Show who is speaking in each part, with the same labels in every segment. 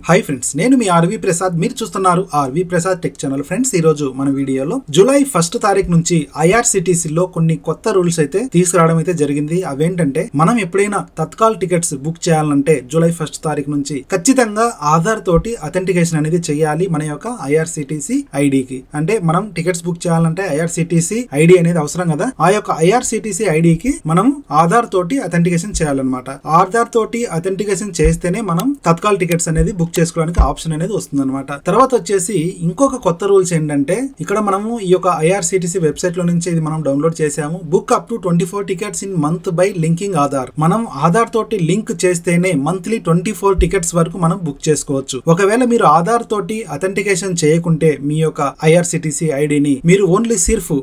Speaker 1: Hi friends, నేను మీ RV Prasad. మీరు చూస్తున్నారు RV Prasad tech channel. Friends, ఈ రోజు మన వీడియోలో జూలై 1 తారీఖు నుంచి ఐఆర్సిటిసిలో కొన్ని కొత్త రూల్స్ అయితే తీసుకురావడం అయితే జరిగింది. అవేంటంటే, మనం ఎప్పుడైనా తత్కాల్ టికెట్స్ బుక్ చేయాలంటే జూలై 1 తారీఖు నుంచి ఖచ్చితంగా ఆధార్ తోటి అథెంటికేషన్ అనేది చేయాలి మన యొక్క ఐఆర్సిటిసి ఐడికి. అంటే మనం టికెట్స్ బుక్ చేయాలంటే ఐఆర్సిటిసి ఐడి అనేది అవసరం కదా. ఆ యొక్క ఐఆర్సిటిసి ఐడికి మనం ఆధార్ తోటి అథెంటికేషన్ చేయాలన్నమాట. ఆధార్ తోటి అథెంటికేషన్ చేస్తేనే మనం తత్కాల్ టికెట్స్ అనేది బుక్ చేసుకోవడానికి ఆప్షన్ అనేది వస్తుంది అనమాట. తర్వాత వచ్చేసి ఇంకొక కొత్త రూల్స్ ఏంటంటే, ఇక్కడ మనము ఈ యొక్క ఐఆర్సిటిసి వెబ్సైట్ లో నుంచి ఇది మనం డౌన్లోడ్ చేసాము. Book up to 24 tickets in month by linking Aadhaar. మనం ఆధార్ తోటి లింక్ చేస్తేనే మంత్లీ 24 టికెట్స్ వరకు మనం బుక్ చేసుకోవచ్చు. ఒకవేళ మీరు ఆధార్ తోటి అథెంటికేషన్ చేయకుంటే మీ యొక్క ఐఆర్సిటిసి ఐడిని మీరు ఓన్లీ సిర్ఫ్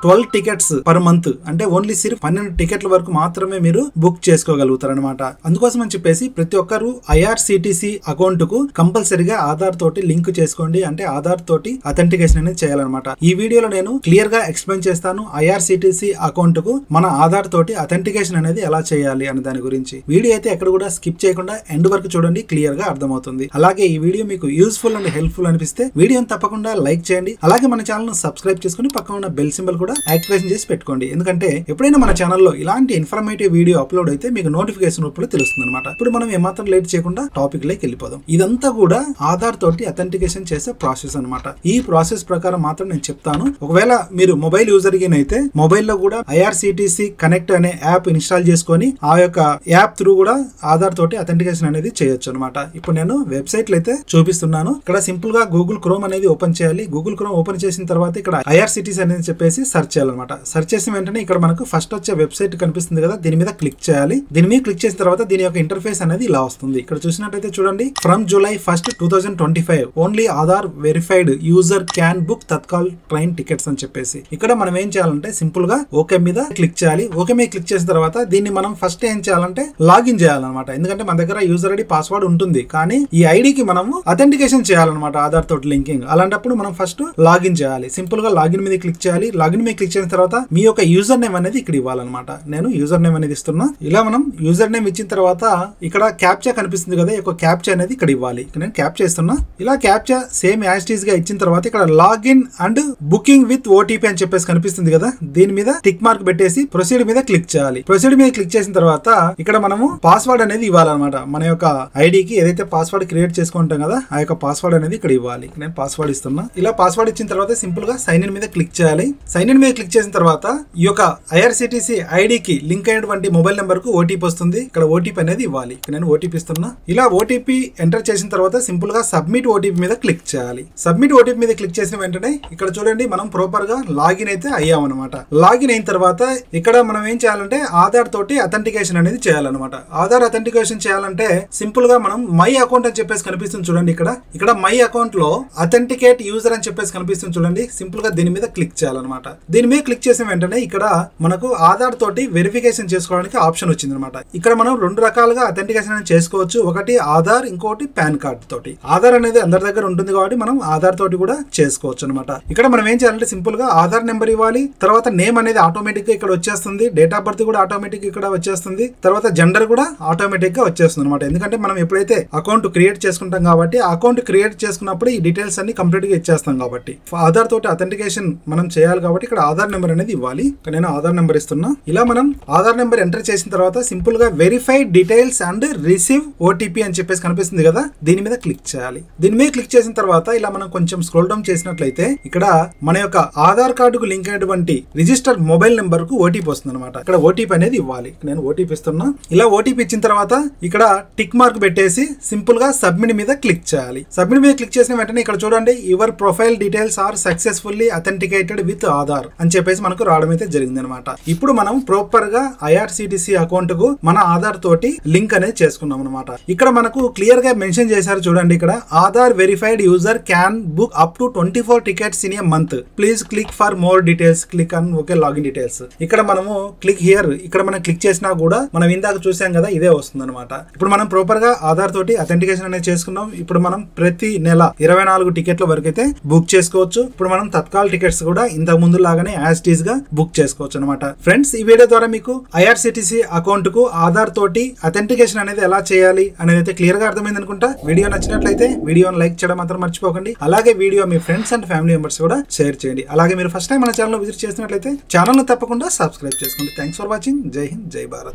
Speaker 1: 12 టికెట్స్ పర్ మంత్, అంటే ఓన్లీ సిర్ఫ్ 12 టికెట్ల వరకు మాత్రమే మీరు బుక్ చేసుకోగలుగుతారు అనమాట. అందుకోసం అని చెప్పేసి ప్రతి ఒక్కరు ఐఆర్సిటిసి అకౌంట్ కు కంపల్సరీగా ఆధార్ తోటి లింక్ చేసుకోండి. అంటే ఆధార్ తోటి అథెంటికేషన్ అనేది చేయాలన్నమాట. ఈ వీడియోలో నేను క్లియర్ గా ఎక్స్ప్లెయిన్ చేస్తాను ఐఆర్సిటిసి అకౌంట్ కు మన ఆధార్ తోటి అథెంటికేషన్ అనేది ఎలా చేయాలి అనే దాని గురించి. వీడియో అయితే ఎక్కడ కూడా స్కిప్ చేయకుండా ఎండ్ వరకు చూడండి, క్లియర్ గా అర్థమవుతుంది. అలాగే ఈ వీడియో మీకు యూస్ఫుల్ అండ్ హెల్ప్ఫుల్ అనిపిస్తే వీడియోని తప్పకుండా లైక్ చేయండి. అలాగే మన ఛానల్ ను సబ్స్క్రైబ్ చేసుకుని పక్కన ఉన్న బెల్ సింబల్ కూడా యాక్టివేషన్ చేసి పెట్టుకోండి. ఎందుకంటే ఎప్పుడైనా మన ఛానల్లో ఇలాంటి ఇన్ఫర్మేటివ్ వీడియో అప్లోడ్ అయితే మీకు నోటిఫికేషన్ రూపంలో తెలుస్తుంది అనమాట. ఇప్పుడు మనం ఏమాత్రం లేట్ చేయకుండా టాపిక్ లోకి వెళ్ళిపోదాం. ఇదంతా కూడా ఆధార్ తోటి అథెంటికేషన్ చేసే ప్రాసెస్ అనమాట. ఈ ప్రాసెస్ ప్రకారం మాత్రం నేను చెప్తాను. ఒకవేళ మీరు మొబైల్ యూజర్ అయితే మొబైల్ లో కూడా ఐఆర్సిటిసి కనెక్ట్ అనే యాప్ ఇన్స్టాల్ చేసుకొని ఆ యొక్క యాప్ త్రూ కూడా ఆధార్ తోటి అథెంటికేషన్ అనేది చేయొచ్చు అనమాట. ఇప్పుడు నేను వెబ్సైట్ లో అయితే చూపిస్తున్నాను. ఇక్కడ సింపుల్ గా గూగుల్ క్రోమ్ అనేది ఓపెన్ చేయాలి. గూగుల్ క్రోమ్ ఓపెన్ చేసిన తర్వాత ఇక్కడ ఐఆర్సిటిసి అనేది చెప్పేసి సెర్చ్ చేయాలన్నమాట. సెర్చ్ చేసిన వెంటనే ఇక్కడ మనకు ఫస్ట్ వచ్చే వెబ్సైట్ కనిపిస్తుంది కదా, దీని మీద క్లిక్ చేయాలి. దీని మీద క్లిక్ చేసిన తర్వాత దీని యొక్క ఇంటర్ఫేస్ అనేది ఇలా వస్తుంది. ఇక్కడ చూసినట్టయితే చూడండి, from July 1, 2025 only Aadhaar verified user can book Tatkal train tickets అని చెప్పేసి ఇక్కడ మనం ఏం చేయాలంటే సింపుల్ గా ఓకే మీద క్లిక్ చేయాలి. ఓకే మీద క్లిక్ చేసిన తర్వాత దీన్ని మనం ఫస్ట్ ఏం చేయాలంటే లాగిన్ చేయాలన్నమాట. ఎందుకంటే మన దగ్గర యూజర్ ఐడి పాస్వర్డ్ ఉంటుంది, కానీ ఈ ఐడికి మనము అథెంటికేషన్ చేయాలన్నమాట ఆధార్ తోటి లింకింగ్. అలాంటప్పుడు మనం ఫస్ట్ లాగిన్ చేయాలి. సింపుల్ గా లాగిన్ మీద క్లిక్ చేయాలి. లాగిన్ మీద క్లిక్ చేసిన తర్వాత మీ యొక్క యూజర్ నేమ్ అనేది ఇక్కడ ఇవ్వాలన్నమాట. నేను యూజర్ నేమ్ అనేది ఇస్తున్నా. ఇలా మనం యూజర్ నేమ్ ఇచ్చిన తర్వాత ఇక్కడ క్యాప్చా కనిపిస్తుంది కదా, ఈ యొక్క క్యాప్చా అనేది ఇక్కడ ఇవ్వాలి. నేను క్యాప్చా ఇస్తున్నా. ఇలా captcha same as it is గా ఇచ్చిన తర్వాత ఇక్కడ login and booking with OTP అని చెప్పేసి కనిపిస్తుంది కదా, దీని మీద టిక్ మార్క్ పెట్టేసి ప్రొసీడ్ మీద క్లిక్ చేయాలి. ప్రొసీడ్ మీద క్లిక్ చేసిన తర్వాత ఇక్కడ మనము పాస్వర్డ్ అనేది ఇవ్వాలన్నమాట. మన యొక్క ఐడికి ఏదైతే పాస్వర్డ్ క్రియేట్ చేసుకుంటాం కదా, ఆ యొక్క పాస్వర్డ్ అనేది ఇక్కడ ఇవ్వాలి. నేను పాస్వర్డ్ ఇస్తున్నా. ఇలా పాస్వర్డ్ ఇచ్చిన తర్వాత సింపుల్ గా సైన్ ఇన్ మీద క్లిక్ చేయాలి. సైన్ ఇన్ మీద క్లిక్ చేసిన తర్వాత ఈ యొక్క ఐఆర్సిటిసి ఐడికి లింక్ అయినటువంటి మొబైల్ నెంబర్ కు ఓటీపీ వస్తుంది. ఇక్కడ ఓటీపీ అనేది ఇవ్వాలి. నేను ఓటీపీ ఇస్తున్నా. ఇలా ఓటీపీ ఎంటర్ చేసిన తర్వాత సింపుల్ గా సబ్మిట్ ఓటీపీ మీద క్లిక్ చేయాలి. సబ్మిట్ ఓటీపీ మీద క్లిక్ చేసిన వెంటనే ఇక్కడ చూడండి, మనం ప్రాపర్ గా లాగిన్ అయితే అయ్యామన్నమాట. లాగిన్ అయిన తర్వాత ఇక్కడ మనం ఏం చేయాలంటే ఆధార్ తోటి అథెంటికేషన్ అనేది చేయాలన్నమాట. ఆధార్ అథెంటికేషన్ చేయాలంటే సింపుల్ గా మనం మై అకౌంట్ అని చెప్పేసి కనిపిస్తుంది చూడండి. ఇక్కడ మై అకౌంట్ లో అథెంటికేట్ యూజర్ అని చెప్పేసి కనిపిస్తుంది చూడండి. సింపుల్ గా దీని మీద క్లిక్ చేయాలన్నమాట. దీని మీద క్లిక్ చేసిన వెంటనే ఇక్కడ మనకు ఆధార్ తోటి వెరిఫికేషన్ చేసుకోవడానికి ఆప్షన్ వచ్చింది అనమాట. ఇక్కడ మనం రెండు రకాలుగా అథెంటికేషన్ అనేది చేసుకోవచ్చు. ఒకటి ఆధార్, ఇంకోటి పాన్ కార్డ్ తోటి. ఆధార్ అనేది అందరి దగ్గర ఉంటుంది కాబట్టి మనం ఆధార్ తోటి కూడా చేసుకోవచ్చు అనమాట. ఇక్కడ మనం ఏం చేయాలంటే సింపుల్ గా ఆధార్ నెంబర్ ఇవ్వాలి. తర్వాత నేమ్ అనేది ఆటోమేటిక్ గా ఇక్కడ వచ్చేస్తుంది. డేట్ ఆఫ్ బర్త్ కూడా ఆటోమేటిక్ ఇక్కడ వచ్చేస్తుంది. తర్వాత జెండర్ కూడా ఆటోమేటిక్ గా వచ్చేస్తుంది అనమాట. ఎందుకంటే మనం ఎప్పుడైతే అకౌంట్ క్రియేట్ చేసుకుంటాం కాబట్టి అకౌంట్ క్రియేట్ చేసుకున్నప్పుడు ఈ డీటెయిల్స్ అన్ని కంప్లీట్ గా ఇచ్చేస్తాం కాబట్టి ఆధార్ తోటి అథెంటికేషన్ మనం చేయాలి కాబట్టి ఇక్కడ ఆధార్ నెంబర్ అనేది ఇవ్వాలి. నేను ఆధార్ నెంబర్ ఇస్తున్నా. ఇలా మనం ఆధార్ నెంబర్ ఎంటర్ చేసిన తర్వాత సింపుల్ గా verified details and receive OTP అని చెప్పేసి కనిపిస్తుంది కదా, దీని మీద క్లిక్ చేయాలి. దీని మీద క్లిక్ చేసిన తర్వాత ఇలా మనం కొంచెం స్క్రోల్ డౌన్ చేసినట్లయితే ఇక్కడ మన యొక్క ఆధార్ కార్డుకు లింక్ అయినటువంటి రిజిస్టర్ మొబైల్ నెంబర్ కు ఓటీపీ వస్తుంది అనమాట. ఇక్కడ ఓటీపీ అనేది ఇవ్వాలి. నేను ఓటీపీ ఇస్తున్నా. ఇలా ఓటీపీ ఇచ్చిన తర్వాత ఇక్కడ టిక్ మార్క్ పెట్టేసి సింపుల్ గా సబ్మిట్ మీద క్లిక్ చేయాలి. సబ్మిట్ మీద క్లిక్ చేసిన వెంటనే ఇక్కడ చూడండి, your profile details are successfully authenticated with Aadhaar అని చెప్పేసి మనకు రావడం అయితే జరిగింది అనమాట. ఇప్పుడు మనం ప్రాపర్ గా ఐఆర్సిటిసి అకౌంట్ కు మన ఆధార్ తోటి లింక్ అనేది చేసుకున్నాం అనమాట. ఇక్కడ మనకు క్లియర్ గా మెన్షన్ చేశారు చూడండి, ఇక్కడ Aadhaar verified user can book up to 24 tickets in a month. Please click for more details, click on okay login details. ఇక్కడ మనము క్లిక్ హియర్, ఇక్కడ మనం క్లిక్ చేసినా కూడా మనం ఇందాక చూసాం కదా, ఇదే వస్తుంది అనమాట. ఇప్పుడు మనం ప్రాపర్ గా ఆధార్ తోటి అథెంటికేషన్ అనేది చేసుకున్నాం. ఇప్పుడు మనం ప్రతి నెల 24 టికెట్ల వరకు అయితే బుక్ చేసుకోవచ్చు. ఇప్పుడు మనం తత్కాల్ టికెట్స్ కూడా ఇంతకు ముందు లాగానే యాజ్ టీజ్ గా బుక్ చేసుకోవచ్చు అనమాట. ఫ్రెండ్స్, ఈ వీడియో ద్వారా మీకు IRCTC అకౌంట్ కు ఆధార్ తోటి అథెంటికేషన్ అనేది ఎలా చేయాలి అనేది అయితే క్లియర్ గా అర్థమైంది అనుకుంటా. వీడియో నచ్చినట్లయితే వీడియోని లైక్ చేయడం మాత్రం మర్చిపోకండి. అలాగే video me friends and family members కూడా షేర్ చేయండి. అలాగే మీరు ఫస్ట్ టైం మన ఛానల్ విజిట్ చేసినట్లయితే ఛానల్ ను తప్పకుండా సబ్స్క్రైబ్ చేసుకోండి. Thanks for watching. జై హింద్, జై భారత్.